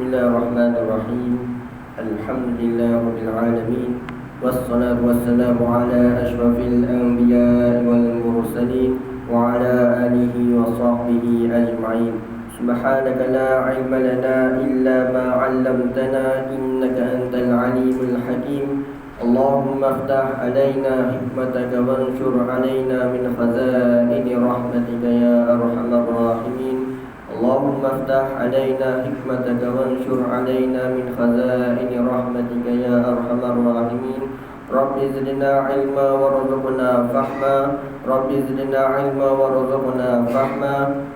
Bismillahirrahmanirrahim. Alhamdulillahirabbil alamin. Wassalatu wassalamu ala asyrafil anbiya'i wal mursalin wa ala alihi wa sahbihi ajma'in. Subhanaka la ilma lana illa ma 'allamtana innaka antal alimul hakim. Allahumma iftah alaina hikmataka wanshur alaina min khazaini rahmatika ya arhamar rahimin. Allahumma iftah alaina hikmataka wanshur alaina min khazaini rahmatika ya arhamar rahimin. Rabbi zidna ilma warzuqna fahma. Rabbi zidna ilma warzuqna fahma.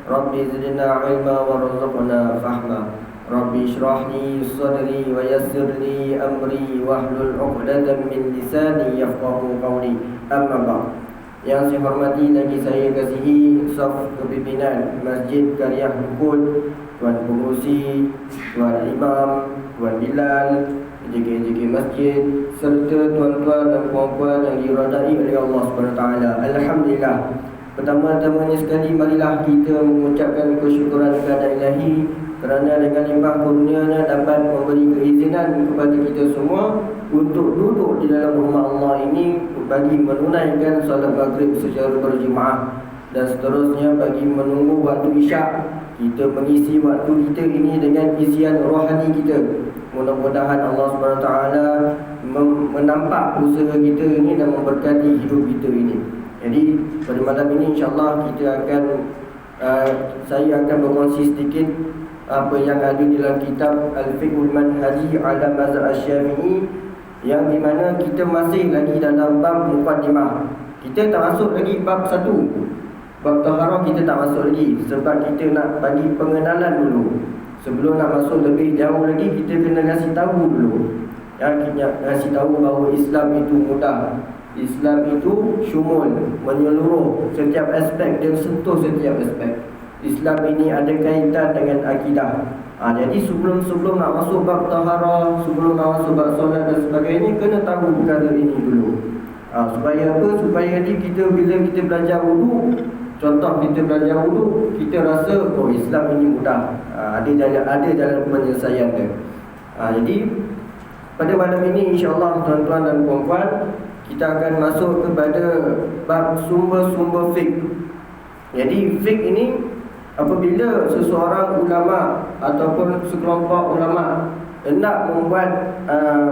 Rabbi zidna ilma warzuqna fahma. Rabbi shrah li sadri wa yassir li amri wahlul 'uqdatam min lisani yafqahu qawli. Amma ba'd. Yang saya hormati lagi saya kasihi saf kepimpinan Masjid Karya Hukul, Tuan Pengurusi, Tuan Imam, Tuan Bilal, JK Masjid, serta tuan-tuan dan puan-puan yang diridai oleh Allah SWT. Alhamdulillah. Pertama-tamanya sekali marilah kita mengucapkan kesyukuran kepada Ilahi kerana dengan limpah kurnianya dapat memberi keizinan kepada kita semua untuk duduk di dalam rumah Allah ini bagi menunaikan solat maghrib secara berjemaah, dan seterusnya bagi menunggu waktu isyak. Kita mengisi waktu kita ini dengan isian rohani kita. Mudah-mudahan Allah SWT menampak usaha kita ini dan memberkati hidup kita ini. Jadi pada malam ini insyaAllah kita akan saya akan berkongsi sedikit apa yang ada di dalam kitab Al-Fiqhul Manhaji ala Mazhab Asy-Syafi'i, yang di mana kita masih lagi dalam bab muqaddimah. Kita tak masuk lagi bab 1. Bab taharah kita tak masuk lagi sebab kita nak bagi pengenalan dulu. Sebelum nak masuk lebih jauh lagi, kita kena kasih tahu dulu. Kasih tahu bahawa Islam itu mudah. Islam itu syumul, menyeluruh setiap aspek, dia sentuh setiap aspek. Islam ini ada kaitan dengan akidah. Jadi sebelum nak masuk bab taharah, sebelum nak masuk bab solat dan sebagainya, kena tahu perkara ini dulu. Supaya apa? Supaya kita bila kita belajar wudu, contoh kita belajar wudu, kita rasa oh Islam ini mudah. Ada jalan penyelesaian dia. Jadi pada malam ini insya-Allah tuan-tuan dan puan-puan, kita akan masuk kepada bab sumber-sumber fiqh. Jadi fiqh ini apabila seseorang ulama ataupun sekelompok ulama nak membuat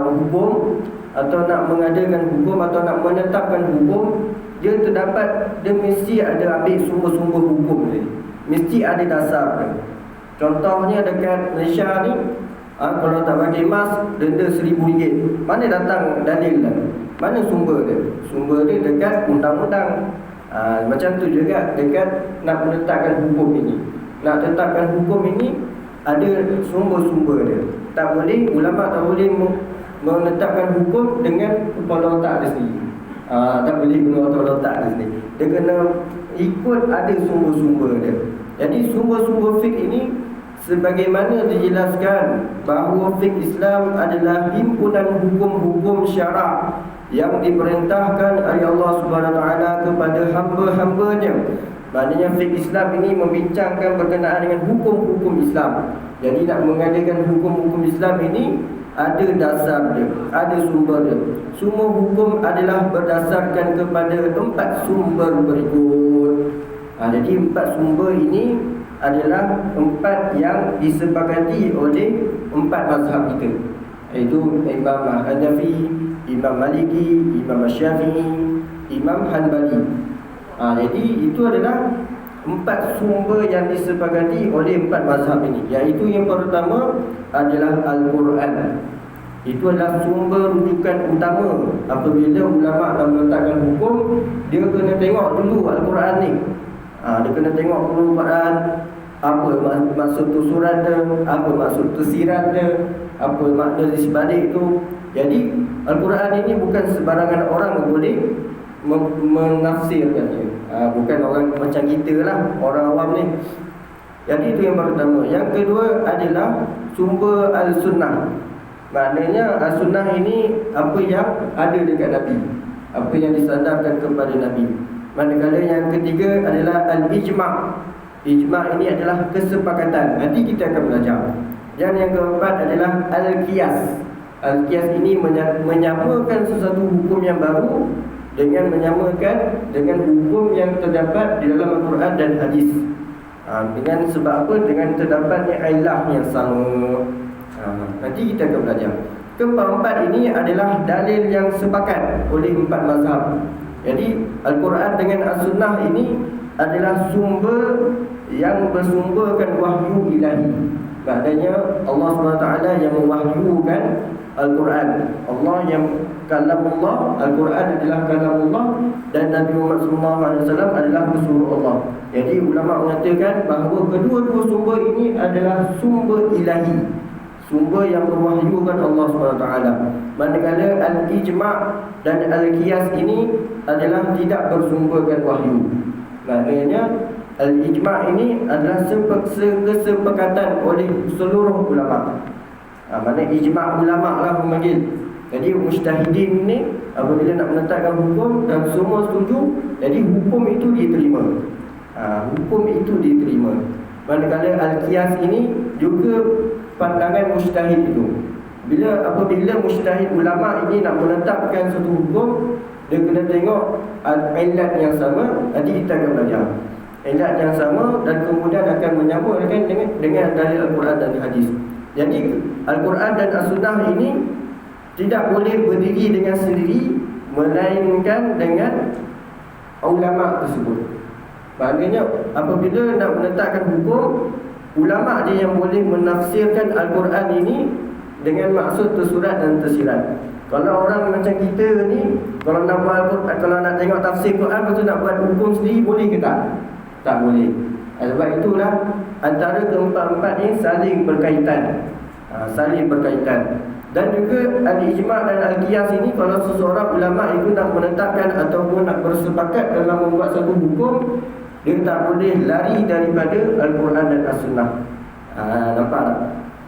hukum atau nak mengadakan hukum atau nak menetapkan hukum, dia mesti ada ambil sumber-sumber hukum dia. Mesti ada dasar dia. Contohnya dekat Malaysia ni, kalau tak pakai mask denda RM1,000. Mana datang dalil dia? Mana sumber dia? Sumber dia dekat undang-undang. Macam tu juga dekat nak menetapkan hukum ini. Nak tetapkan hukum ini ada sumber-sumber dia. Tak boleh, ulama tak boleh menetapkan hukum dengan kepala otak dia sendiri. Tak boleh guna kepala otak dia sendiri. Dia kena ikut ada sumber-sumber dia. Jadi sumber-sumber fiqh ini sebagaimana dijelaskan bahawa fiqh Islam adalah himpunan hukum-hukum syarak yang diperintahkan oleh Allah Subhanahu Wa Taala kepada hamba-hambanya. Maknanya fiqh Islam ini membincangkan berkenaan dengan hukum-hukum Islam. Jadi nak mengadakan hukum-hukum Islam ini ada dasar dia, ada sumber dia. Semua hukum adalah berdasarkan kepada 4 sumber berikut. Jadi 4 sumber ini adalah 4 yang disepakati oleh 4 mazhab kita, iaitu Imam Hanafi, Imam Maliki, Imam Syafi'i, Imam Hanbali. Jadi itu adalah 4 sumber yang disepakati oleh 4 mazhab ini. Iaitu yang pertama adalah Al-Quran. Itu adalah sumber rujukan utama. Apabila ulama nak meletakkan hukum, dia kena tengok dulu Al-Quran ni. Dia kena tengok dulu Quran, apa maksud tusuran dia, apa maksud tafsiran dia, apa makna di sebalik itu. Jadi Al-Quran ini bukan sebarangan orang boleh menafsirkannya. Bukan orang macam kita lah, orang awam ni. Jadi itu yang pertama. Yang kedua adalah sumber Al-Sunnah. Maknanya Al-Sunnah ini apa yang ada dekat Nabi, apa yang disandarkan kepada Nabi. Manakala yang ketiga adalah Al-Ijma'. Ijma' ini adalah kesepakatan. Nanti kita akan belajar. Dan yang keempat adalah al-qiyas. Al-qiyas ini menyamakan sesuatu hukum yang baru dengan menyamakan dengan hukum yang terdapat di dalam Al-Quran dan hadis. Dengan sebab apa? Dengan terdapatnya ilah yang sama. Nanti kita akan belajar. Keempat ini adalah dalil yang sepakat oleh empat mazhab. Jadi Al-Quran dengan As-Sunnah ini adalah sumber yang bersumberkan wahyu ilahi. Maknanya Allah SWT yang mewahyukan Al-Quran. Allah yang kalamullah, Al-Quran adalah kalamullah, dan Nabi Muhammad SAW adalah rasul Allah. Jadi ulama mengatakan bahawa kedua-dua sumber ini adalah sumber ilahi, sumber yang berwahyukan Allah SWT. Manakala al-ijma' dan al-qiyas ini adalah tidak bersumberkan wahyu. Maknanya al-ijma' ini adalah kesepakatan oleh seluruh ulama. Maknanya ijma' ulama lah memanggil. Jadi mujtahidin ni apabila nak menetapkan hukum dan semua setuju, jadi hukum itu diterima. Hukum itu diterima. Manakala al-qiyas ini juga pandangan mujtahid itu. Apabila mujtahid ulama ini nak menetapkan satu hukum, dia kena tengok ilat yang sama. Nanti kita akan belajar ilat yang sama, dan kemudian akan menyamakan dengan dalil Al-Quran dan hadis. Jadi Al-Quran dan As-Sunnah ini tidak boleh berdiri dengan sendiri, melainkan dengan ulama tersebut. Maknanya apabila nak menetapkan hukum, ulama dia yang boleh menafsirkan Al-Quran ini dengan maksud tersurat dan tersirat. Kalau orang macam kita ni, kalau nak buat Al-Quran, kalau nak tengok tafsir Quran, lepas tu nak buat hukum sendiri, boleh ke tak? Tak boleh. Sebab itulah antara keempat-empat ni saling berkaitan. Saling berkaitan. Dan juga al-ijma' dan al-qiyas ini, kalau seseorang ulama itu nak menetapkan ataupun nak bersepakat dalam membuat satu hukum, dia tak boleh lari daripada Al-Quran dan As-Sunnah. Nampak tak?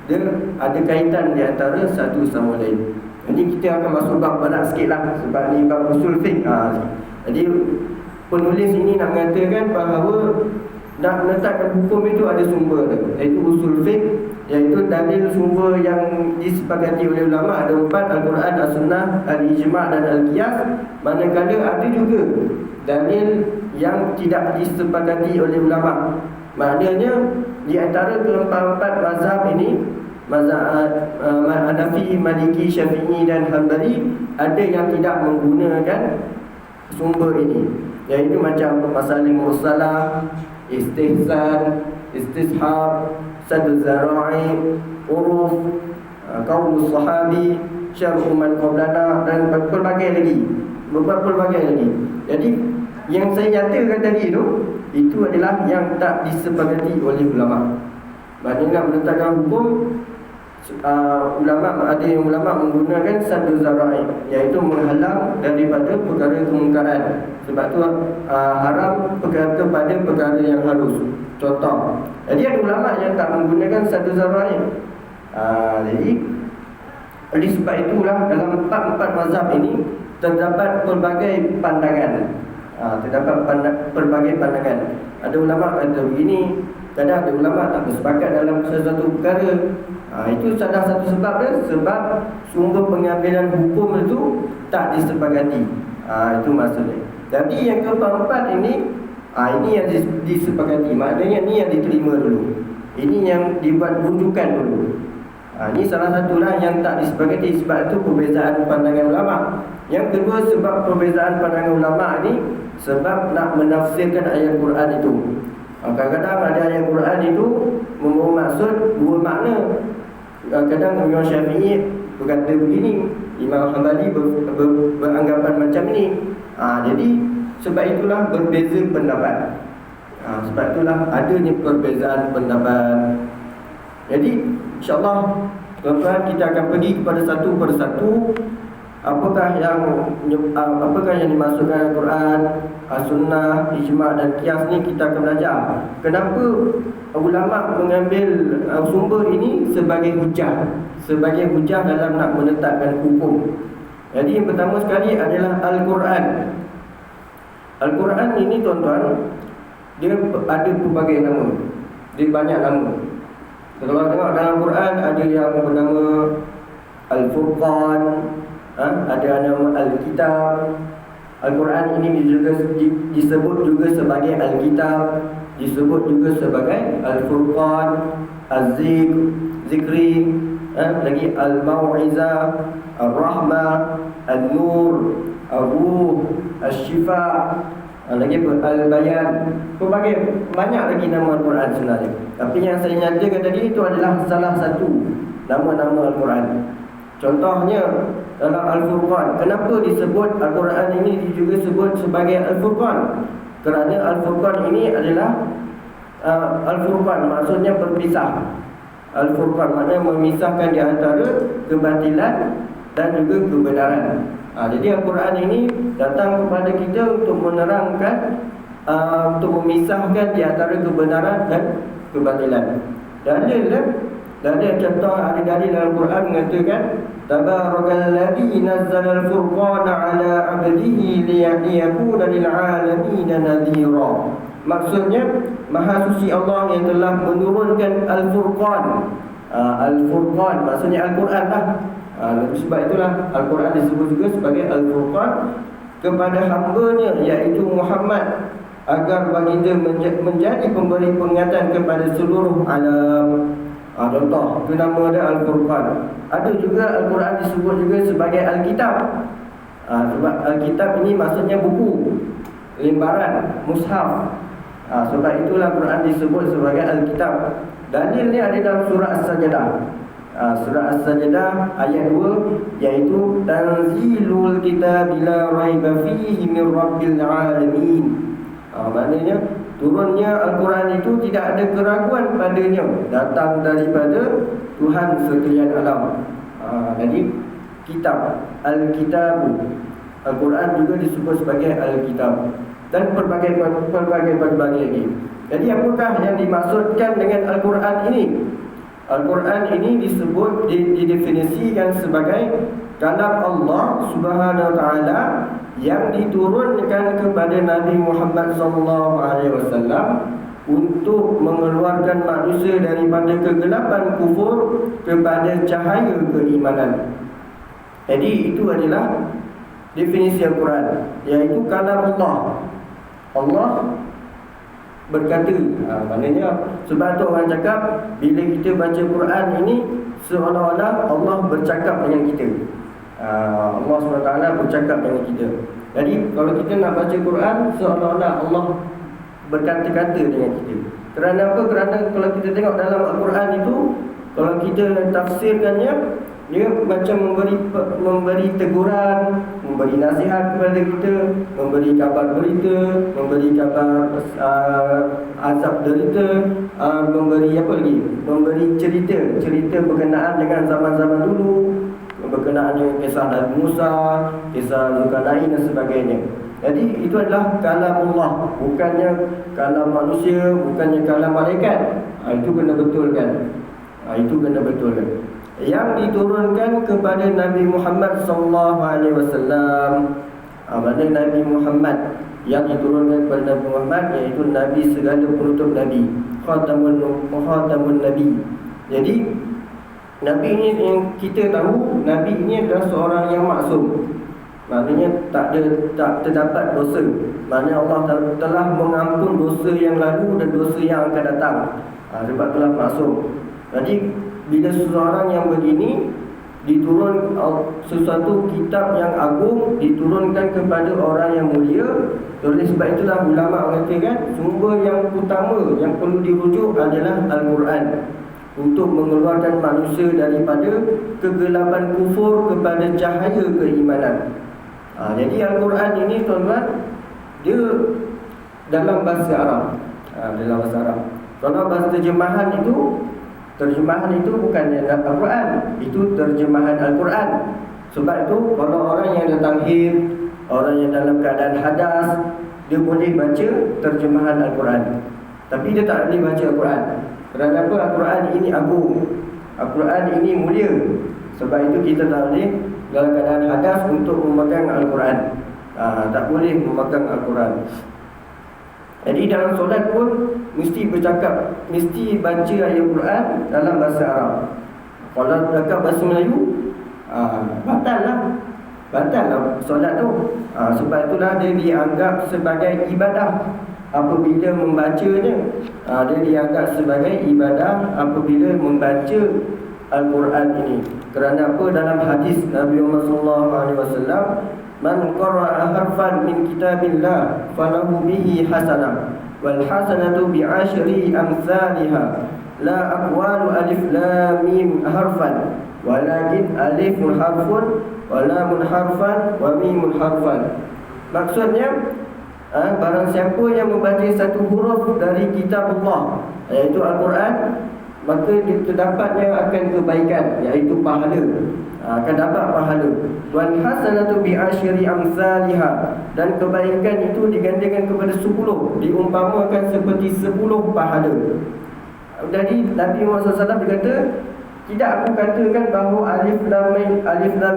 Dia ada kaitan di antara satu sama lain. Jadi kita akan masuk bab berat sikit lah, sebab ni bab usul fiqh. Jadi penulis ini nak mengatakan bahawa nak menetapkan hukum itu ada sumber dia, iaitu usul fiqh, iaitu dalil sumber yang disepakati oleh ulama. Ada empat: Al-Quran, As-Sunnah, Al-Ijma' dan Al-Qiyas. Manakala ada juga dalil yang tidak disepakati oleh ulama. Maknanya di antara keempat-empat mazhab ini, mazhab Hanafi, Maliki, Syafi'i dan Hanbali, ada yang tidak menggunakan sumber ini, iaitu macam masalah mursalah, istihsan, istishab, sadul zara'i, uruf, qaulus sahabi, syar'u man qablana, dan pelbagai lagi. Jadi yang saya nyatakan tadi itu adalah yang tak disepakati oleh ulama. Maknanya nak menetapkan hukum, ada yang ulama menggunakan sadul zara'i, iaitu menghalang daripada perkara kemungkaran. Sebab tu haram perkara pada perkara yang halus. Contoh, jadi ada ulama yang tak menggunakan sadul zara'i. Jadi oleh sebab itulah dalam empat mazhab ini terdapat pelbagai pandangan. Pelbagai pandangan. Ada ulama kata begini, kadang ada ulama tak bersepakat dalam sesuatu perkara. Itu salah satu sebab dia, sebab sumber pengambilan hukum itu tak disepakati. Itu maksudnya. Jadi yang keempat ini yang disepakati. Maknanya ni yang diterima dulu. Ini yang dibuat rujukan dulu. Ini salah satulah yang tak disepakati. Sebab itu perbezaan pandangan ulama. Yang kedua, sebab perbezaan pandangan ulama ini sebab nak menafsirkan ayat Quran itu. Kadang-kadang ada ayat Quran itu membawa maksud dua makna. Kadang Imam Syafi'i berkata begini, Imam Hanbali beranggapan macam ini. Jadi sebab itulah berbeza pendapat. Sebab itulah adanya perbezaan pendapat. Jadi insyaAllah tuan-tuan, kita akan pergi kepada satu persatu. Apakah yang dimasukkan Al-Quran, As-Sunnah, Ijma' dan Qiyas ni kita akan belajar. Kenapa ulama mengambil sumber ini sebagai hujah dalam nak menetapkan hukum. Jadi yang pertama sekali adalah Al-Quran. Al-Quran ini tuan-tuan, dia ada pelbagai nama. Dia banyak nama. Kalau tengok dalam Quran ada yang bernama Al-Furqan, ada nama Al-Kitab. Al-Quran ini juga disebut juga sebagai Al-Kitab, disebut juga sebagai Al-Furqan, Az-Zikri, lagi Al-Mau'izah, Al-Rahmah, Al-Nur, Al-Ruh, Al-Shifa, lagi Al-Bayan. Berbagai banyak lagi nama Al-Quran sebenarnya. Tapi yang saya nyatakan tadi itu adalah salah satu nama-nama Al-Quran. Contohnya dalam Al-Furqan, kenapa disebut Al-Quran ini juga disebut sebagai Al-Furqan? Kerana Al-Furqan ini adalah Al-Furqan maksudnya berpisah. Al-Furqan maknanya memisahkan di antara kebatilan dan juga kebenaran. Jadi Al-Quran ini datang kepada kita untuk menerangkan, untuk memisahkan di antara kebenaran dan kebatilan. Dalil contoh ada dalil dalam Al-Quran mengatakan Tabarakalladzi nazzala al-furqana 'ala 'abdihi liyakuna lil 'alamin nadhira. Maksudnya Maha Suci Allah yang telah menurunkan Al-Furqan. Al-Furqan maksudnya Al-Quran lah. Sebab itulah Al-Quran disebut juga sebagai Al-Furqan kepada hamba-Nya iaitu Muhammad, agar baginda menjadi pemberi peringatan kepada seluruh alam. Contoh, itu nama dia Al-Furqan. Ada juga Al-Quran disebut juga sebagai Al-Kitab. Sebab Al-Kitab ini maksudnya buku, lembaran, mushaf. Sebab itulah Al-Quran disebut sebagai Al-Kitab. Dalil ni ada dalam surah As-Sajdah. Surah As-Sajdah ayat 2, iaitu Tanzilul kitab la raiba fihi min rabbil alamin. Maknanya turunnya Al-Quran itu tidak ada keraguan padanya, datang daripada Tuhan sekalian alam. Jadi kitab, Al-Kitab, Al-Quran juga disebut sebagai Al-Kitab, dan pelbagai lagi. Jadi apakah yang dimaksudkan dengan Al-Quran ini? Al-Quran ini disebut, didefinisikan sebagai kalam Allah Subhanahu wa taala yang diturunkan kepada Nabi Muhammad SAW untuk mengeluarkan manusia daripada kegelapan kufur kepada cahaya keimanan. Jadi itu adalah definisi Al-Quran, iaitu kalam Allah. Allah berkata, maknanya sebab tu orang cakap bila kita baca Quran ini seolah-olah Allah bercakap dengan kita. Allah SWT bercakap dengan kita. Jadi kalau kita nak baca Quran, seolah-olah Allah berkata-kata dengan kita. Kerana apa? Kerana kalau kita tengok dalam Al-Quran itu, kalau kita tafsirkannya, dia macam memberi teguran, memberi nasihat kepada kita, memberi kabar berita, memberi kabar azab derita, memberi apa lagi? Memberi cerita berkenaan dengan zaman-zaman dulu, berkenaan dengan kisah Nabi Musa, kisah Zulkarnain dan sebagainya. Jadi itu adalah kalam Allah, bukannya kalam manusia, bukannya kalam malaikat. Itu kena betulkan. Itu kena betulkan. Yang diturunkan kepada Nabi Muhammad SAW. Mana Nabi Muhammad yang diturunkan kepada Nabi Muhammad, iaitu Nabi segala penutup Nabi, Khatamun Nabi. Jadi Nabi ini yang kita tahu, Nabi ini adalah seorang yang maksum. Maknanya tak terdapat dosa. Maknanya Allah telah mengampun dosa yang lalu dan dosa yang akan datang. Sebab telah maksum. Jadi bila seseorang yang begini diturun sesuatu kitab yang agung diturunkan kepada orang yang mulia, oleh sebab itulah ulama mengatakan sumber yang utama yang perlu dirujuk adalah Al-Quran untuk mengeluarkan manusia daripada kegelapan kufur kepada cahaya keimanan. Jadi Al-Quran ini tuan-tuan, dia dalam bahasa Arab. Dalam bahasa Arab. Kalau bahasa terjemahan itu bukannya Al-Quran, itu terjemahan Al-Quran. Sebab itu kalau orang yang datang haid, orang yang dalam keadaan hadas, dia boleh baca terjemahan Al-Quran, tapi dia tak boleh baca Al-Quran. Kerana apa? Al-Quran ini agung, Al-Quran ini mulia. Sebab itu kita tak boleh dalam keadaan hadas untuk memegang Al-Quran. Tak boleh memegang Al-Quran. Jadi dalam solat pun mesti bercakap, mesti baca ayat Quran dalam bahasa Arab. Kalau cakap bahasa Melayu, batal lah solat tu. Sebab itulah dia dianggap sebagai ibadah apabila membacanya. Dia dianggap sebagai ibadah apabila membaca Al-Quran ini. Kerana apa? Dalam hadis Nabi Muhammad SAW, man qara'a harfan min kitabillah falahu bihi hasanah wal hasanatu bi'ashri amsalha la aqwalu alif lam mim harfan walakin alifun harfun wa lamun harfan wa mimun harfan. Maksudnya, barang siapa yang membaca satu huruf dari kitab Allah, iaitu Al-Quran, maka terdapatnya akan kebaikan, iaitu pahala. Akan dapat pahala. Wal hasanatu bi asyri amsalha, dan kebaikan itu digandakan kepada 10, diumpamakan seperti 10 pahala. Jadi Nabi Muhammad SAW berkata, tidak aku katakan bahawa alif lam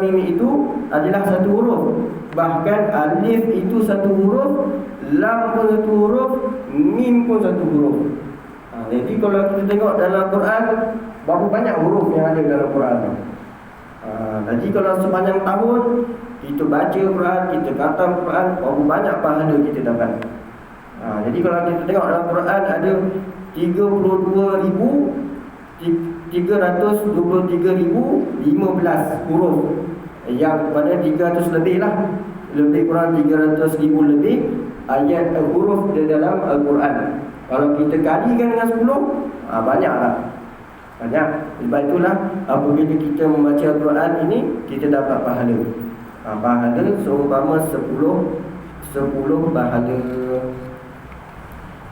mim itu adalah satu huruf. Bahkan alif itu satu huruf, lam pun satu huruf, mim pun satu huruf. Jadi kalau kita tengok dalam Quran, berapa banyak huruf yang ada dalam Quran. Jadi kalau sepanjang tahun kita baca Quran, kita khatam Quran, berapa banyak pahala kita dapat. Jadi kalau kita tengok dalam Quran ada 32,323,015 huruf, yang mana 300 lebih lah, lebih kurang 300,000 lebih ayat huruf di dalam Al-Quran. Kalau kita kalikan dengan 10, banyaklah. Banyak. Sebab itulah apabila kita membaca Al-Quran ini, kita dapat pahala. Pahala seumpama 10 pahala.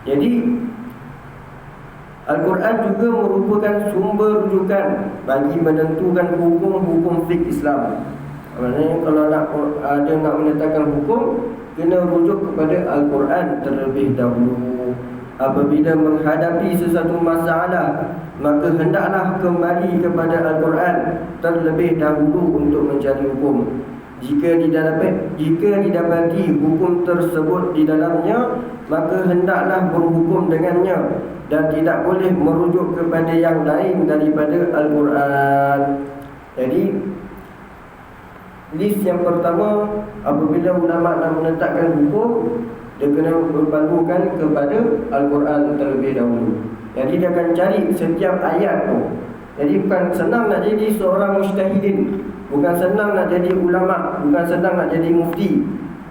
Jadi Al-Quran juga merupakan sumber rujukan bagi menentukan hukum-hukum fiqh Islam. Maksudnya kalau ada nak menetapkan hukum, kena rujuk kepada Al-Quran terlebih dahulu. Apabila menghadapi sesuatu masalah, maka hendaklah kembali kepada Al-Quran terlebih dahulu untuk mencari hukum. Jika didapati hukum tersebut di dalamnya, maka hendaklah berhukum dengannya dan tidak boleh merujuk kepada yang lain daripada Al-Quran. Jadi list yang pertama, apabila ulama nak menetapkan hukum, dia kena berpandukan kepada Al-Quran terlebih dahulu. Jadi dia akan cari setiap ayat tu. Jadi bukan senang nak jadi seorang mujtahidin, bukan senang nak jadi ulama, bukan senang nak jadi mufti.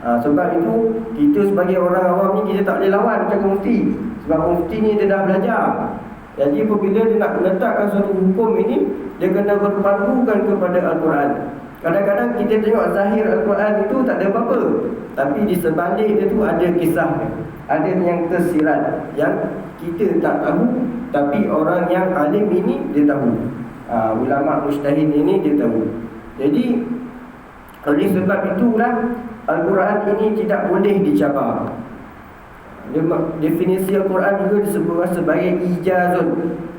Sebab itu kita sebagai orang awam ni, kita tak boleh lawan cakap mufti. Sebab mufti ni dia dah belajar. Jadi apabila dia nak menetapkan suatu hukum ini, dia kena berpandukan kepada Al-Quran. Kadang-kadang kita tengok zahir Al-Quran itu tak ada apa-apa, tapi di sebalik dia tu ada kisah, ada yang tersirat, yang kita tak tahu, tapi orang yang alim ini dia tahu. Ulama mujtahid ini dia tahu. Jadi oleh sebab itulah Al-Quran ini tidak boleh dicabar. Definisi Al-Quran juga disebut sebagai ijazun,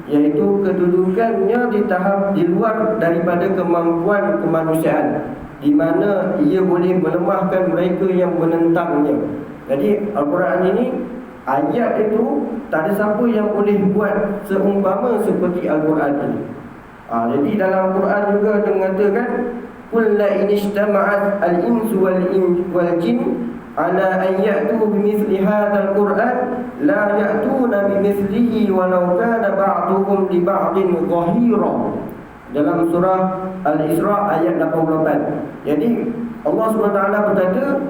iaitu kedudukannya di tahap di luar daripada kemampuan kemanusiaan, di mana ia boleh melemahkan mereka yang menentangnya. Jadi Al-Quran ini, ayat itu tak ada siapa yang boleh buat seumpama seperti Al-Quran ini. Jadi dalam Al-Quran juga mengatakan, qul la in ijtama'at al-insu wal jin ala an ya'tu bimithli hadzal Qur'an la ya'tuna bimithlihi walau kana ba'duhum li ba'din dhahira. Dalam surah Al-Isra ayat 88. Jadi Allah SWT berkata,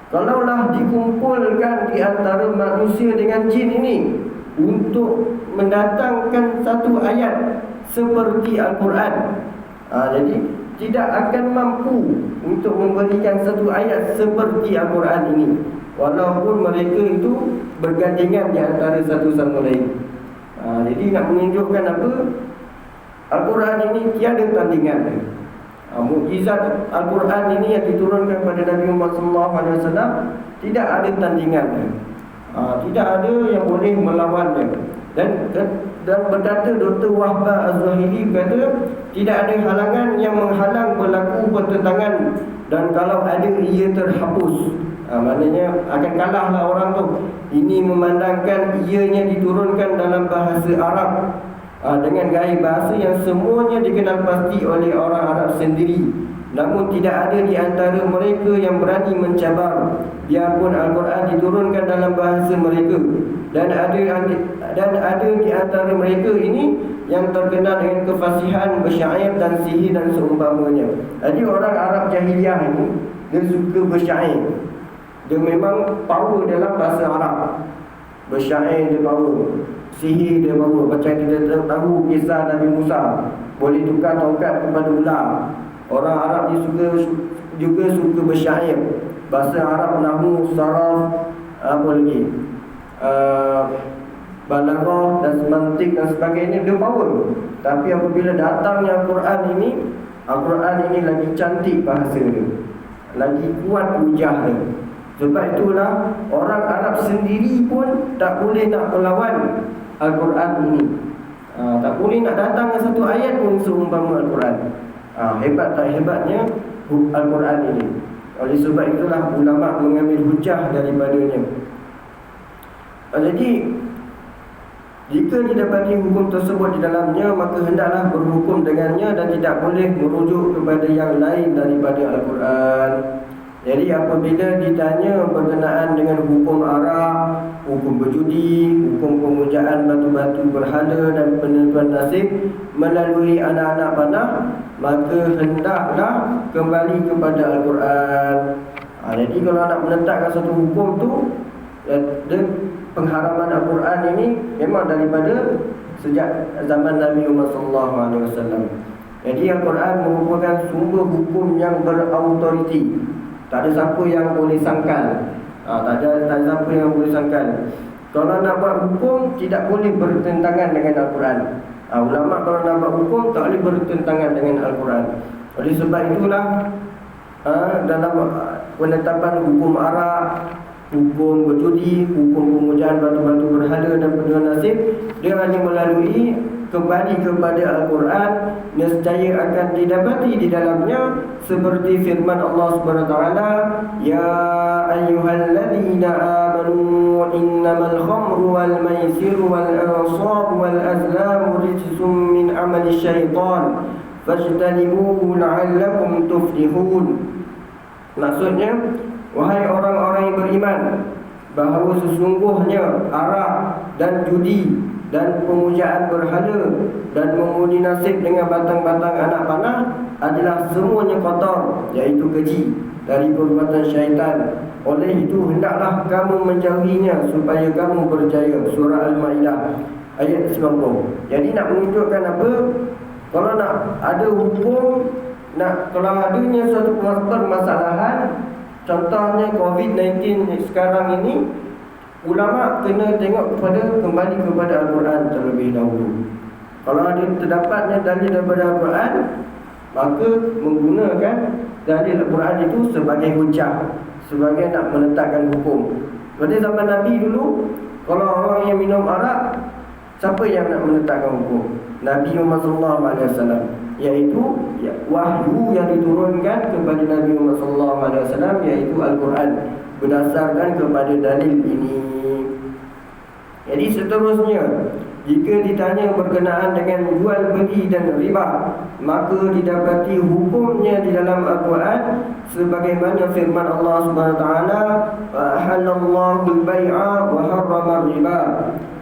kalaulah dikumpulkan di antara manusia dengan jin ini untuk mendatangkan satu ayat seperti Al-Quran, jadi tidak akan mampu untuk memberikan satu ayat seperti Al-Quran ini, walaupun mereka itu bergandengan di antara satu sama lain. Jadi nak menunjukkan apa? Al-Quran ini tiada tandingan. Mukjizat Al-Quran ini yang diturunkan kepada Nabi Muhammad SAW tidak ada tandingan. Tidak ada yang boleh melawannya. Dan berkata Dr. Wahbah Az-Zahiri berkata, tidak ada halangan yang menghalang berlaku pertentangan, dan kalau ada ia terhapus. Maknanya akan kalahlah orang tu. Ini memandangkan ianya diturunkan dalam bahasa Arab. dengan gaya bahasa yang semuanya dikenal pasti oleh orang Arab sendiri. Namun tidak ada di antara mereka yang berani mencabar biarpun Al-Quran diturunkan dalam bahasa mereka. Dan ada di antara mereka ini yang terkenal dengan kefasihan bersyair dan sihir dan seumpamanya. Jadi orang Arab jahiliah ini dia suka bersyair. Dia memang power dalam bahasa Arab. Bersyair dia power, sihir dia power. Macam kita tahu kisah Nabi Musa boleh tukar tongkat kepada ular. Orang Arab dia juga suka bersyair. Bahasa Arab nahwu, saraf, apa lagi, balaghah dan semantik dan sebagainya, dia power. Tapi apabila datangnya Al-Quran ini lagi cantik bahasa dia, lagi kuat hujah dia. Sebab itulah orang Arab sendiri pun tak boleh nak melawan Al-Quran ini. Tak boleh nak datang dengan satu ayat pun seumpama Al-Quran. Hebat tak hebatnya Al-Quran ini. Oleh sebab itulah ulama mengambil hujah daripadanya. Jadi jika didapati hukum tersebut di dalamnya, maka hendaklah berhukum dengannya dan tidak boleh merujuk kepada yang lain daripada Al-Quran. Jadi apabila ditanya berkenaan dengan hukum arak, hukum berjudi, hukum pemujaan batu-batu berhala dan penentuan nasib melalui anak-anak panah, maka hendaklah kembali kepada Al-Quran. Jadi kalau nak menetapkan satu hukum tu, pengharaman Al-Quran ini memang daripada sejak zaman Nabi Muhammad SAW. Jadi Al-Quran merupakan sumber hukum yang berautoriti. Tak ada siapa yang boleh sangkal. Tak ada siapa yang boleh sangkal. Kalau nak buat hukum, tidak boleh bertentangan dengan Al-Quran. Ulama kalau nak buat hukum, tak boleh bertentangan dengan Al-Quran. Oleh sebab itulah dalam penetapan hukum arak, hukum berjudi, hukum pemujaan batu-batu berhala dan penentuan nasib, dia hanya melalui kembali kepada Al-Quran, nescaya akan didapati di dalamnya seperti firman Allah Subhanahu wa taala, ya ayyuhalladzina amanu innamal khamru wal maisiru wal ansabu wal azlamu rijsum min amali syaitan fajtanibuhu la'allakum tuflihun. Maksudnya, wahai orang-orang yang beriman, bahawa sesungguhnya arak dan judi dan pemujaan berhala dan mengundi nasib dengan batang-batang anak panah adalah semuanya kotor, iaitu keji dari perbuatan syaitan. Oleh itu hendaklah kamu menjauhinya supaya kamu berjaya. Surah Al-Ma'idah ayat 90. Jadi nak menunjukkan apa? Kalau nak ada hukum, kalau adanya suatu permasalahan, contohnya COVID-19 sekarang ini, ulama kena tengok kembali kepada Al-Quran terlebih dahulu. Kalau ada terdapatnya dalil daripada Al-Quran, maka menggunakan dalil Al-Quran itu sebagai hujah, sebagai nak menetapkan hukum. Pada zaman Nabi dulu, kalau orang yang minum arak, siapa yang nak menetapkan hukum? Nabi Muhammad SAW. Iaitu wahyu yang diturunkan kepada Nabi Muhammad SAW, iaitu Al-Quran, berdasarkan kepada dalil ini. Jadi seterusnya, jika ditanya berkenaan dengan jual beli dan riba, maka didapati hukumnya di dalam Al-Quran sebagaimana firman Allah Subhanahu wa taala, "Ahallallahu al-bai'a wa harrama riba."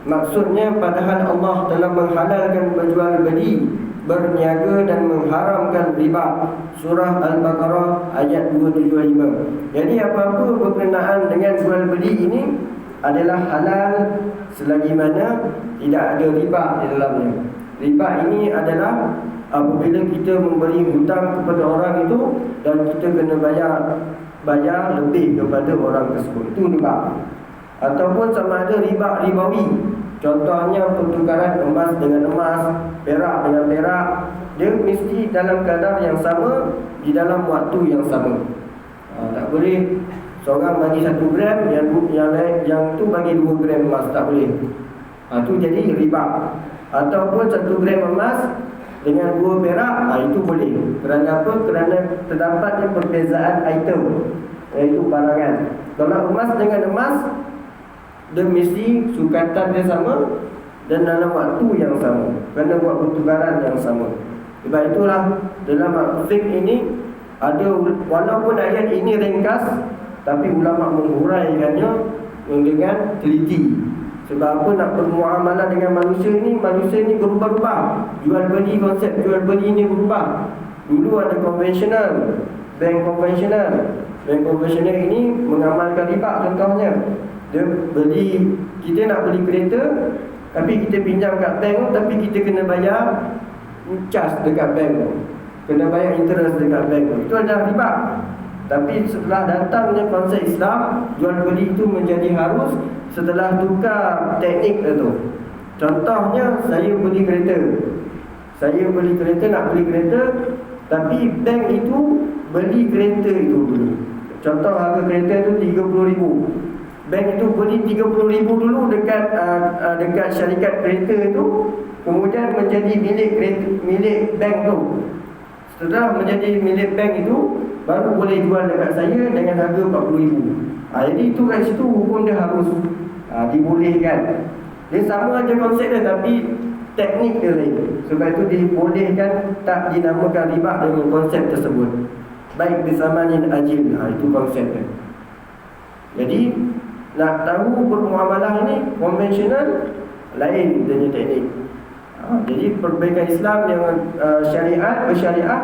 Maksudnya, padahal Allah telah menghalalkan berjual beli, berniaga dan mengharamkan riba. Surah Al-Baqarah ayat 275. Jadi apa-apa berkenaan dengan jual beli ini adalah halal selagi mana tidak ada riba di dalamnya. Riba ini adalah apabila kita memberi hutang kepada orang itu dan kita kena bayar lebih kepada orang tersebut, itu riba. Ataupun sama ada riba ribawi. Contohnya pertukaran emas dengan emas, perak dengan perak, dia mesti dalam kadar yang sama, di dalam waktu yang sama. Tak boleh seorang bagi 1 gram, yang tu bagi 2 gram emas, tak boleh. Itu jadi riba. Ataupun 1 gram emas dengan 2 perak, itu boleh. Kerana apa? Kerana terdapatnya perbezaan item, iaitu barangan. Kalau emas dengan emas, dia mesti sukatan dia sama, dan dalam waktu yang sama, kena buat pertukaran yang sama. Sebab itulah dalam fiqh ini ada, walaupun ayat ini ringkas, tapi ulama menghuraikannya dengan teliti. Sebab apa? Nak bermuamalah dengan manusia ni berubah-ubah. Jual beli, konsep jual beli ni berubah. Dulu ada konvensional, bank konvensional ini mengamalkan riba contohnya. Dia beli, kita nak beli kereta, tapi kita pinjam kat bank tu, tapi kita kena bayar charge dekat bank tu, kena bayar interest dekat bank tu. Itu adalah riba. Tapi setelah datangnya konsep Islam, jual beli itu menjadi harus setelah tukar teknik itu. Contohnya, saya beli kereta, nak beli kereta, tapi bank itu beli kereta itu dulu. Contoh harga kereta itu 30,000. Bank itu beli 30,000 dulu dekat syarikat kereta itu, kemudian menjadi milik bank tu. Setelah menjadi milik bank itu, baru boleh jual dekat saya dengan harga 40,000. Jadi itu kat situ hukum dia harus dibolehkan. Dia sama aja konsep dia, tapi teknik dia lain. Sebab itu dibolehkan, tak dinamakan riba dengan konsep tersebut. Baik bisamanin ajil, itu konsep dia. Jadi nak tahu bermuamalah ni konvensional, lain dengan teknik. Jadi perbaikan Islam yang bersyariat,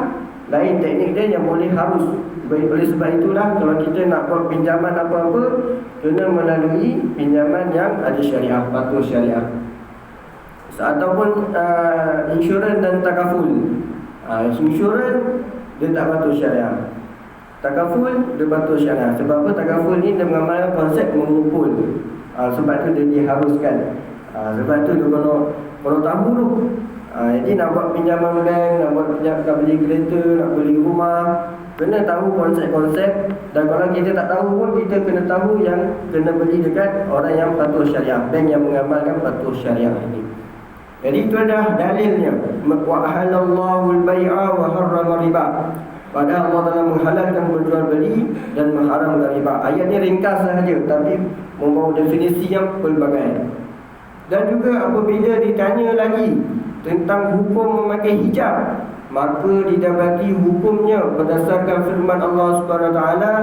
lain teknik dia yang boleh harus. Oleh sebab itulah kalau kita nak buat pinjaman apa-apa, kena melalui pinjaman yang ada syariah, patuh syariah. Ataupun insurans dan takaful. Insurans dia tak patuh syariah, takaful dia patuh syariah. Sebab apa? Takaful ni dia mengamalkan konsep mengumpul. Sebab tu dia diharuskan. Sebab tu dia kalau tahu tu. Jadi nak buat pinjaman bank, nak beli kereta, nak beli rumah, kena tahu konsep-konsep. Dan kalau kita tak tahu pun, kita kena tahu yang kena beli dekat orang yang patuh syariah, bank yang mengamalkan patuh syariah ini. Jadi itu adalah dalilnya. Wa ahallallahu al-bai'a wa harrama riba. Padahal Allah Taala menghalalkan berjual beli dan mengharamkan riba. Ayat ini ringkas sahaja, tapi membawa definisi yang pelbagai. Dan juga apabila ditanya lagi tentang hukum memakai hijab, maka didapati hukumnya berdasarkan firman Allah Subhanahu wa taala,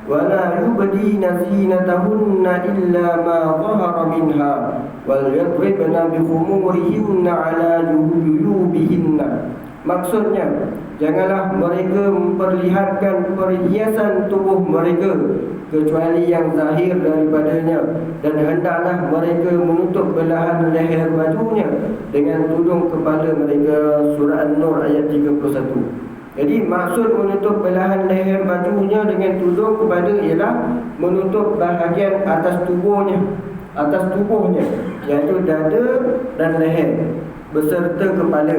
wala yubdina zinatahunna illa ma zahara minha wal yadribna bi khumurihinna ala juyubihinna. Maksudnya, janganlah mereka memperlihatkan perhiasan tubuh mereka kecuali yang zahir daripadanya, dan hendaklah mereka menutup belahan leher bajunya dengan tudung kepala mereka. Surah An-Nur ayat 31. Jadi maksud menutup belahan leher bajunya dengan tudung kepala ialah menutup bahagian atas tubuhnya, iaitu dada dan leher beserta kepala.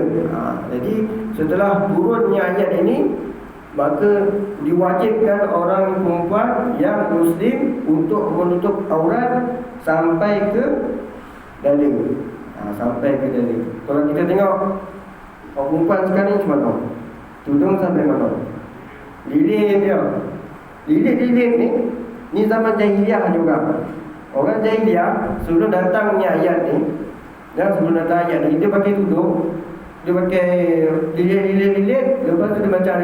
Jadi setelah turunnya ayat ini, maka diwajibkan orang perempuan yang Muslim untuk menutup aurat sampai ke dada. Sampai ke dada. Kalau kita tengok orang perempuan sekarang ni macam mana? Tudung sampai mana? Lilit dia. Lilit ni zaman jahiliah juga. Orang jahiliah sebelum datangnya ayat ni, sebelum datang ayat ni, dia pakai tudung, dia pakai lilit, lepas tu dia macam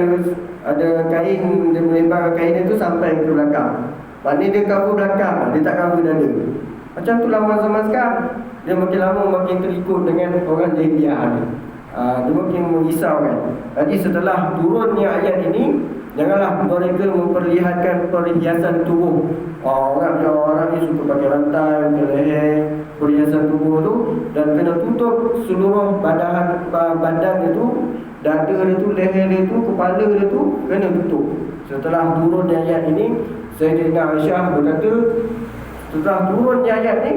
ada kain, dia melebar kain itu sampai ke belakang. Maknanya dia cover belakang, dia tak cover dada. Macam tu lawan zaman sekarang. Dia makin lama makin terikut dengan orang jahiliah ni. Dia makin merisau kan. Jadi setelah turunnya ayat ini, janganlah mereka memperlihatkan perhiasan tubuh. Orang ni suka pakai rantai, leher, perhiasan tubuh tu, dan kena tutup seluruh badan itu, dada dia tu, leher dia tu, kepala dia tu, kena tutup. Setelah turunnya ayat ini, Sayyidina Aisyah berkata, setelah turunnya ayat ni,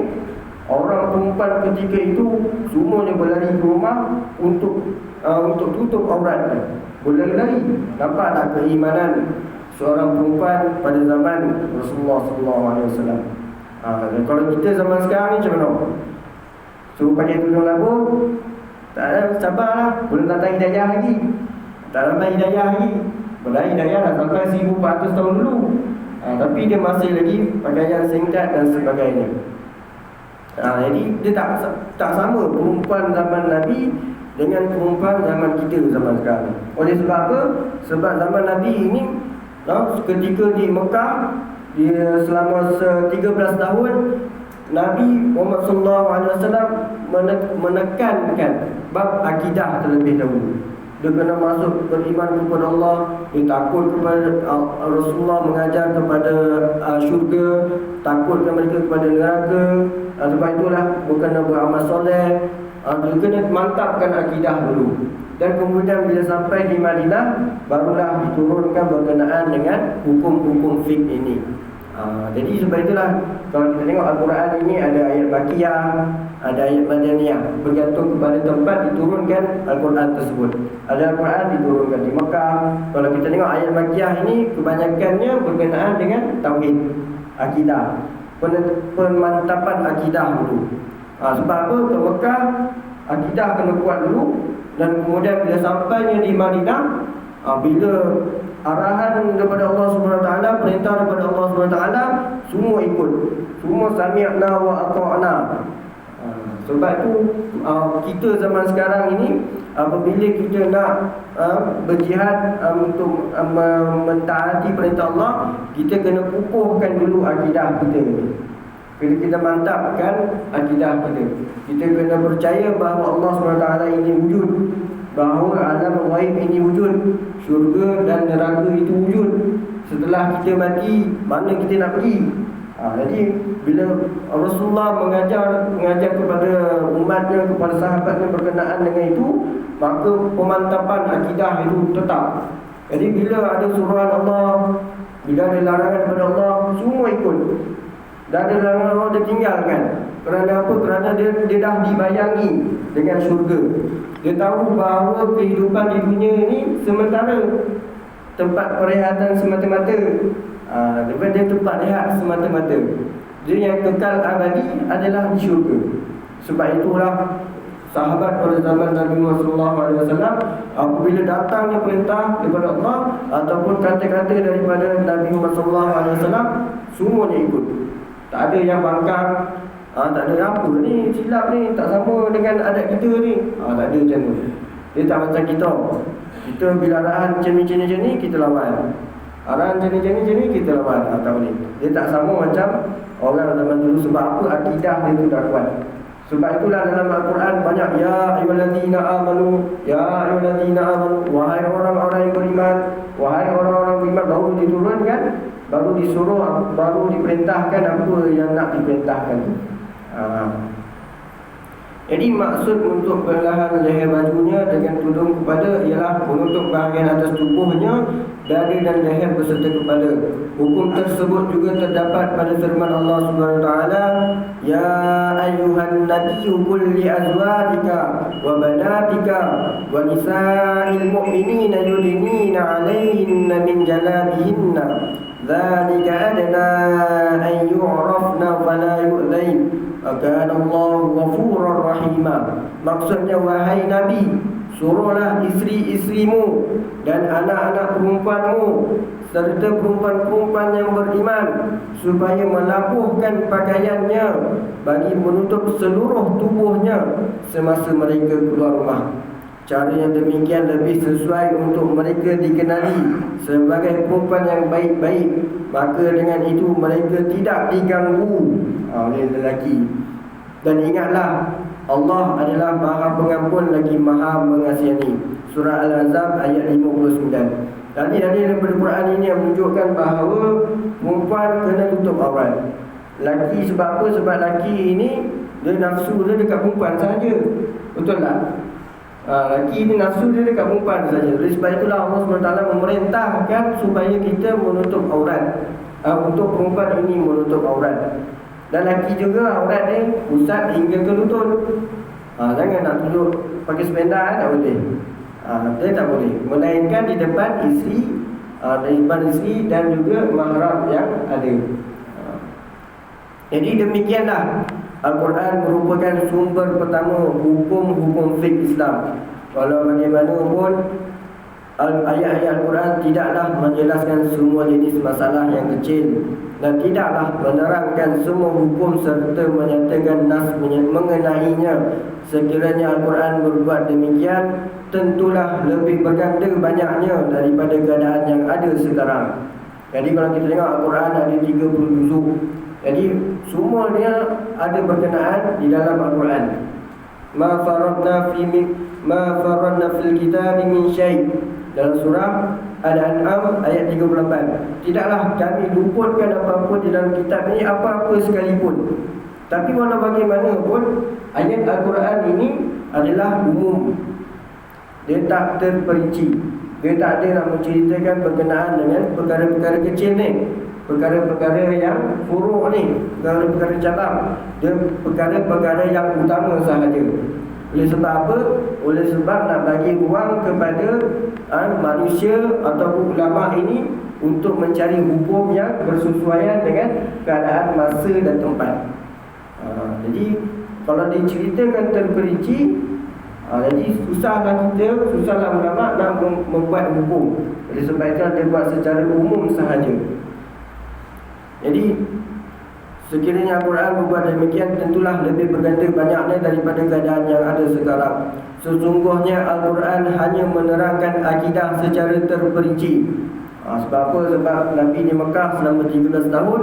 orang perempuan ketika itu semuanya berlari ke rumah untuk tutup aurat. Berlari. Nampak tak keimanan seorang perempuan pada zaman Rasulullah SAW? Dan kalau kita zaman sekarang ni macam mana? Suruh pakai tudung labu, tak ada, sabarlah, belum datang hidayah lagi. Tak sampai hidayah lagi. Padahal hidayah dah sampai 1400 tahun dulu. Tapi dia masih lagi pakaian singkat dan sebagainya. Jadi dia tak sama perempuan zaman Nabi dengan perempuan zaman kita zaman sekarang. Oleh sebab apa? Sebab zaman Nabi ini ketika di Mekah, dia selama 13 tahun Nabi Muhammad SAW menekankan bab akidah terlebih dahulu. Dia kena masuk beriman kepada Allah, dia takut kepada Rasulullah, mengajar kepada syurga, takutkan mereka kepada neraka. Sebab itulah berkena beramal soleh. Dia kena mantapkan akidah dulu. Dan kemudian bila sampai di Madinah, barulah diturunkan berkenaan dengan hukum-hukum fiqh ini. Jadi sebab itulah kalau kita tengok Al-Quran ini ada ayat Makiyah, ada ayat Madaniyah, bergantung kepada tempat diturunkan Al-Quran tersebut. Ada Al-Quran diturunkan di Mekah. Kalau kita tengok ayat Makiyah ini, kebanyakannya berkenaan dengan tauhid, akidah, pemantapan akidah dulu. Sebab apa? Ke Mekah, akidah kena kuat dulu. Dan kemudian bila sampainya di Madinah, bila arahan daripada Allah SWT, perintah daripada Allah SWT, semua ikut. Semua sami'na wa ata'na. Sebab itu kita zaman sekarang ini, apabila kita nak berjihad untuk mentaati perintah Allah, kita kena kukuhkan dulu akidah kita. Kita mantapkan akidah kita. Kita kena percaya bahawa Allah SWT ini wujud, bahawa alam ghaib ini wujud, syurga dan neraka itu wujud. Setelah kita mati, mana kita nak pergi? Jadi bila Rasulullah mengajar kepada umatnya, kepada sahabatnya berkenaan dengan itu, maka pemantapan akidah itu tetap. Jadi bila ada suruhan Allah, bila ada larangan daripada Allah, semua ikut. Dan ada larangan Allah dia tinggalkan. Kerana apa? Kerana dia dah dibayangi dengan syurga. Dia tahu bahawa kehidupan di dunia ini sementara, tempat perehatan semata-mata. Dia tempat rehat semata-mata. Dia yang kekal abadi adalah di syurga. Sebab itulah sahabat pada zaman Nabi Muhammad SAW, apabila datangnya perintah daripada Allah ataupun kata-kata daripada Nabi Muhammad SAW, semuanya ikut. Tak ada yang bangkang, tak ada apa ni, silap ni, tak sama dengan adat kita ni. Tak ada macam tu. Dia tak macam kita. Kita bila arahan macam ni, kita lawan. Arahan macam ni, kita lawan. Tak boleh. Dia tak sama macam orang zaman dulu. Sebab apa? Akidah dia tu dah kuat. Sebab itulah dalam Al-Quran banyak ya ayyuhallazina amanu, ya ayyuhallazina amanu, wahai orang-orang yang beriman, wahai orang-orang beriman. Baru diturunkan, baru disuruh, baru diperintahkan apa yang nak diperintahkan. Jadi maksud untuk belahan leher bajunya dengan tudung kepada ialah menutup bahagian atas tubuhnya, dada dan leher beserta kepala. Hukum tersebut juga terdapat pada firman Allah SWT, ya ayyuhan nabiyyu qul li azwajika wa banatika wa nisa'il mu'minina yudnina 'alayhinna min jalabihinna dzalika adna an yu'rafna fala yu'dzain. Kana Allahu ghafurur rahima. Maksudnya, wahai Nabi, suruhlah isteri-isterimu dan anak-anak perempuanmu serta perempuan-perempuan yang beriman supaya melabuhkan pakaiannya bagi menutup seluruh tubuhnya semasa mereka keluar rumah. Cara yang demikian lebih sesuai untuk mereka dikenali sebagai perempuan yang baik-baik. Maka dengan itu mereka tidak diganggu oleh lelaki. Dan ingatlah, Allah adalah Maha Pengampun lagi Maha Mengasihani. Surah Al-Ahzab ayat 59. Tadi daripada Quran ini yang menunjukkan bahawa perempuan kena tutup aurat. Laki sebab apa? Sebab laki ini dia nafsu dia dekat perempuan saja. Betul tak? Laki ni nafsu dia dekat perempuan saja. Oleh sebab itulah Allah SWT memerintahkan supaya kita menutup aurat. Untuk perempuan ini menutup aurat. Dan laki juga aurat ni pusat hingga ke lutut. Jangan nak tunjuk pakai sependek, tak boleh. Dia tak boleh. Melainkan di depan isteri, di depan isteri dan juga mahram yang ada. Jadi demikianlah Al-Quran merupakan sumber pertama hukum-hukum fiqh Islam. Walau bagaimanapun ayat-ayat Al-Quran tidaklah menjelaskan semua jenis masalah yang kecil dan tidaklah menerangkan semua hukum serta menyatakan nas mengenainya. Sekiranya Al-Quran berbuat demikian, tentulah lebih berganda banyaknya daripada keadaan yang ada sekarang. Jadi kalau kita tengok Al-Quran ada 30 juzuk. Jadi semuanya ada berkenaan di dalam Al-Quran. Ma faradna fil kitab min syai'. Dalam surah Al-An'am ayat 38. Tidaklah kami luputkan apa-apa di dalam kitab ini, apa-apa sekalipun. Tapi walau bagaimanapun, ayat Al-Quran ini adalah umum. Dia tak terperinci. Dia tak ada nak menceritakan berkenaan dengan perkara-perkara kecil ni, perkara-perkara yang furuk ni, perkara-perkara cabang. Dia perkara-perkara yang utama sahaja. Oleh sebab apa? Oleh sebab nak bagi ruang kepada manusia ataupun ulama ini untuk mencari hukum yang bersesuaian dengan keadaan masa dan tempat. Jadi kalau diceritakan terperinci, jadi susahlah ulama nak membuat hukum. Oleh sebab itu dia buat secara umum sahaja. Jadi sekiranya Al-Quran berbuat demikian, tentulah lebih berganda banyaknya daripada keadaan yang ada sekarang. Sesungguhnya Al-Quran hanya menerangkan akidah secara terperinci. Sebab apa? Sebab Nabi di Mekah selama 13 tahun,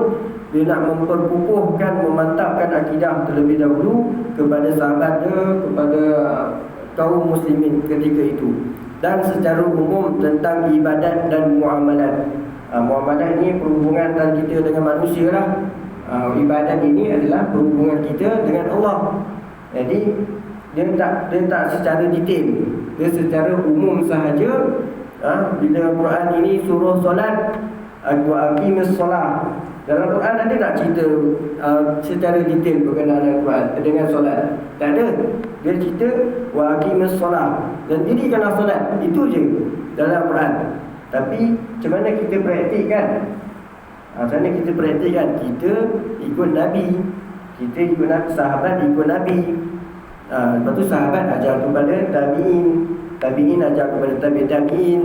dia nak memperkukuhkan, memantapkan akidah terlebih dahulu kepada sahabat dia, kepada kaum muslimin ketika itu. Dan secara umum tentang ibadat dan muamalat. Muamalat ini perhubungan antara kita dengan manusia lah. Ibadat ini adalah perhubungan kita dengan Allah. Jadi dia tak secara detail, dia secara umum sahaja. Bila Al-Quran ini suruh solat, wa aqimis solat, dalam Al-Quran ada tak cerita secara detail berkenaan Al-Quran dengan solat? Tak ada. Dia cerita wa aqimis solat dan dirikanlah solat, itu je dalam Al-Quran. Tapi macam mana kita praktikkan? Macam mana kita praktikkan? Kita ikut Nabi, kita ikut Nabi, sahabat ikut Nabi. Lepas tu sahabat ajar kepada tabi'in, tabi'in ajar kepada tabi'in,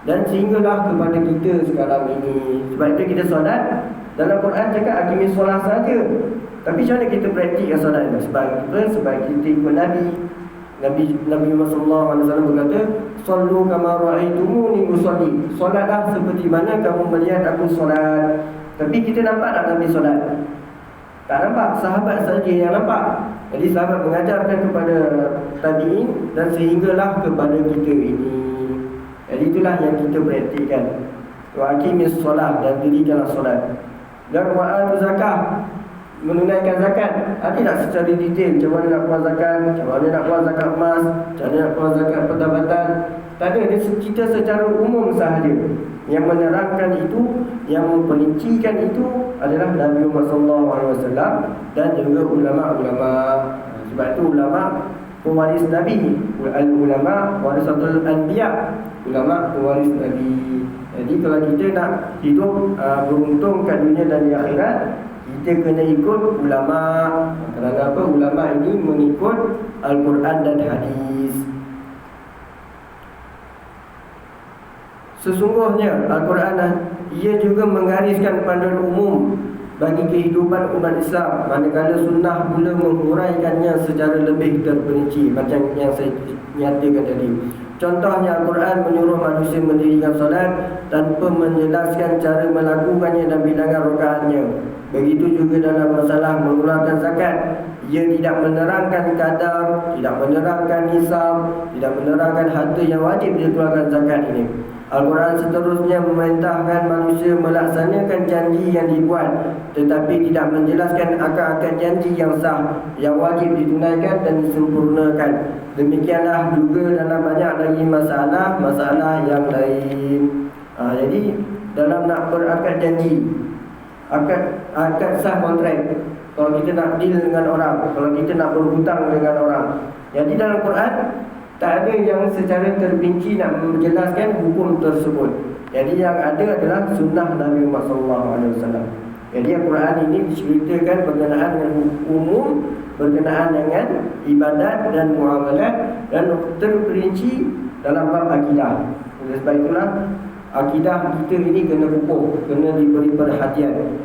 dan sehinggalah kepada kita sekarang ini. Sebab itu kita solat, dalam Quran cakap aqimis solat saja. Tapi macam mana kita praktikkan solat itu? Sebab kita ikut Nabi. Nabi Muhammad SAW berkata, "Sallu kama ra'aitumuni usolli." Solatlah seperti mana kamu melihat aku solat. Tapi kita nampak tak Nabi solat? Tak nampak, sahabat saja yang nampak. Jadi sahabat mengajarkan kepada tabi'in dan sehinggalah kepada kita ini. Jadi itulah yang kita praktikkan. Wa aqimis solat, dan dirikanlah solat. Dan wa'atu zakah, menunaikan zakat. Ada tak secara detail macam mana nak keluar zakat, macam mana nak keluar zakat emas, macam mana nak keluar zakat pendapatan? Tak ada. Dia cerita secara umum sahaja. Yang menerangkan itu, yang memperincikan itu adalah Nabi Muhammad SAW dan juga ulama-ulama. Sebab itu ulama pewaris Nabi. Ulama warisatul anbiya, ulama pewaris Nabi. Jadi kalau kita nak hidup beruntung kat dunia dan di akhirat, kita kena ikut ulama. Kenapa? Ulama ini mengikut Al-Quran dan hadis. Sesungguhnya Al-Quran ia juga menggariskan panduan umum bagi kehidupan umat Islam, manakala sunnah pula menguraikannya secara lebih terperinci macam yang saya nyatakan tadi. Contohnya Al-Quran menyuruh manusia mendirikan solat tanpa menjelaskan cara melakukannya dan bilangan rakaatnya. Begitu juga dalam masalah mengeluarkan zakat, ia tidak menerangkan kadar, tidak menerangkan nisab, tidak menerangkan harta yang wajib dikeluarkan zakat ini. Al-Quran seterusnya memerintahkan manusia melaksanakan janji yang dibuat, tetapi tidak menjelaskan akad-akad janji yang sah, yang wajib ditunaikan dan disempurnakan. Demikianlah juga dalam banyak lagi masalah yang lain. Jadi dalam nak berakad janji, akad sah kontrak, kalau kita nak deal dengan orang, kalau kita nak berhutang dengan orang, jadi dalam Quran tak ada yang secara terperinci nak menjelaskan hukum tersebut. Jadi yang ada adalah sunnah Nabi Muhammad SAW. Jadi Al-Quran ini diceritakan berkenaan dengan umum, berkenaan dengan ibadat dan muamalat, dan terperinci dalam bab akidah. Oleh sebab itulah akidah kita ini kena pupuk, kena diberi perhatian.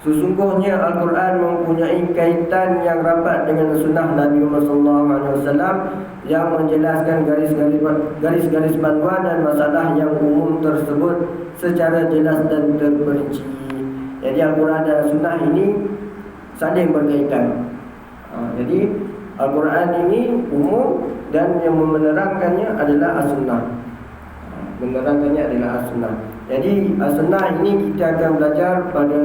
Sesungguhnya Al-Quran mempunyai kaitan yang rapat dengan sunnah Nabi Muhammad SAW yang menjelaskan garis-garis panduan dan masalah yang umum tersebut secara jelas dan terperinci. Jadi Al-Quran dan sunnah ini saling berkaitan. Jadi Al-Quran ini umum dan yang menerangkannya adalah As-Sunnah. Menerangkannya adalah As-Sunnah. Jadi As-Sunnah ini kita akan belajar pada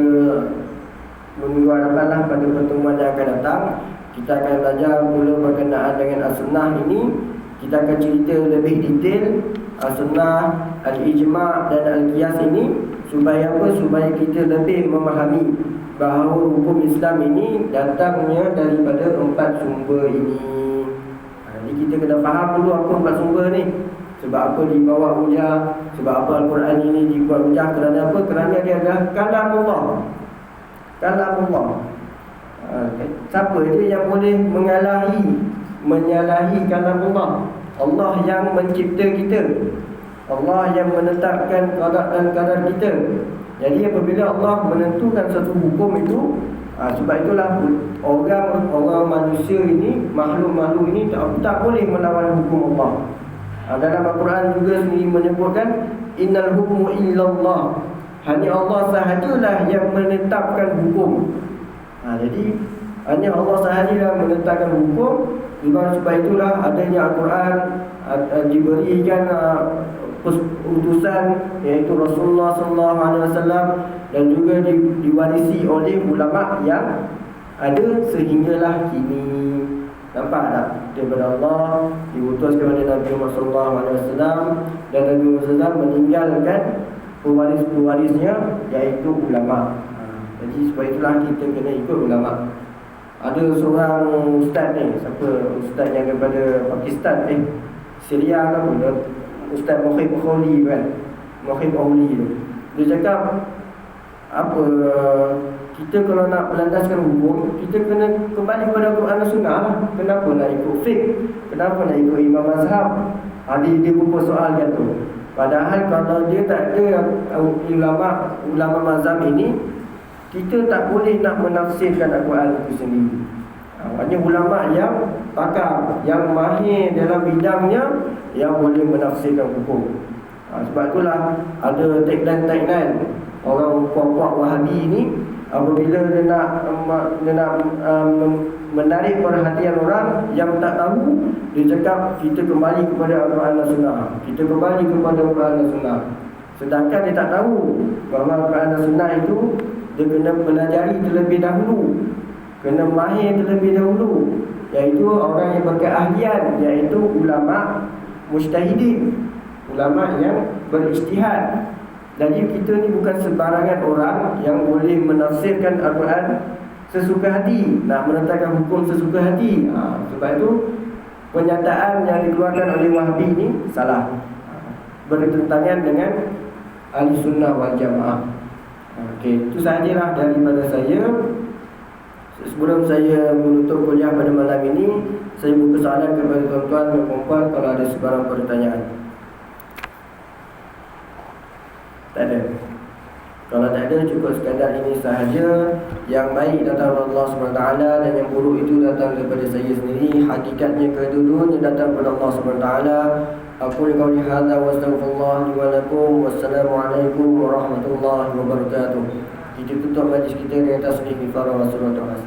minggu hadapan pada pertemuan yang akan datang. Kita akan belajar mula berkenaan dengan As-Sunnah ini. Kita akan cerita lebih detail As-Sunnah, Al-Ijma' dan Al-Qiyas ini. Supaya apa? Supaya kita lebih memahami bahawa hukum Islam ini datangnya daripada 4 sumber ini. Jadi kita kena faham dulu apa 4 sumber ni. Sebab apa dibawa hujah, sebab apa Al-Quran ini dibuat hujah, kerana apa? Kerana dia adalah kalamullah. Kalamullah. Siapa dia yang boleh menyalahi kalamullah? Allah yang mencipta kita, Allah yang menetapkan qada dan qadar kita. Jadi apabila Allah menentukan satu hukum itu, sebab itulah orang manusia ini, makhluk-makhluk ini tak boleh melawan hukum Allah. Dalam Al-Quran juga sendiri menyebutkan innal hukmu illallah. Hanya Allah sahajalah yang menetapkan hukum. Jadi hanya Allah sahajalah menetapkan hukum. Sebab itulah adanya Al-Quran diberikan utusan iaitu Rasulullah SAW dan juga diwarisi oleh ulama yang ada sehinggalah kini. Nampak tak? Daripada Allah diutus kepada Nabi Muhammad SAW dan Nabi Muhammad SAW meninggalkan pewaris-pewarisnya iaitu ulama. Jadi sebab itulah kita kena ikut ulama. Ada seorang ustaz ni, siapa ustaz yang daripada Pakistan, Syria kan, Ustaz Muhib Khawli kan, Muhib Khawli tu. Dia cakap apa, kita kalau nak melandaskan hukum, kita kena kembali kepada Quran dan Sunnah lah. Kenapa nak ikut fiqh? Kenapa nak ikut imam mazhab? Dia pun persoalkan tu. Padahal kalau dia tak ada ulama mazhab ini, kita tak boleh nak menafsirkan Al-Quran itu sendiri. Hanya ulama yang pakar, yang mahir dalam bidangnya, yang boleh menafsirkan hukum. Sebab itulah ada tagline orang puak-puak Wahabi ini, apabila dia nak menarik perhatian orang yang tak tahu, dia cakap kita kembali kepada Al-Quran dan Sunnah. Kita kembali kepada Al-Quran dan Sunnah. Sedangkan dia tak tahu bahawa Al-Quran dan Sunnah itu dia kena pelajari terlebih dahulu, kena mahir terlebih dahulu, iaitu orang yang berkeahlian, iaitu ulama mujtahidin, ulama yang berijtihad. Jadi kita ni bukan sebarangan orang yang boleh menafsirkan Al-Quran sesuka hati, nak menetapkan hukum sesuka hati. Sebab itu pernyataan yang dikeluarkan oleh Wahabi ini salah, bertentangan dengan Ahli Sunnah wal Jamaah. Okey, itu sahajalah daripada saya. Sebelum saya menutup kuliah pada malam ini, saya buka soalan kepada tuan-tuan dan puan-puan kalau ada sebarang pertanyaan. Tak ada. Kalau tak ada, cukup sekadar ini sahaja. Yang baik datang dari Allah SWT dan yang buruk itu datang daripada saya sendiri. Hakikatnya kedua-duanya datang daripada Allah SWT. Aku qauli hadza wa astaghfirullah li wa lakum. Wassalamualaikum warahmatullahi wabarakatuh. Kita tutup majlis kita dengan tasbih kifarah wa surah.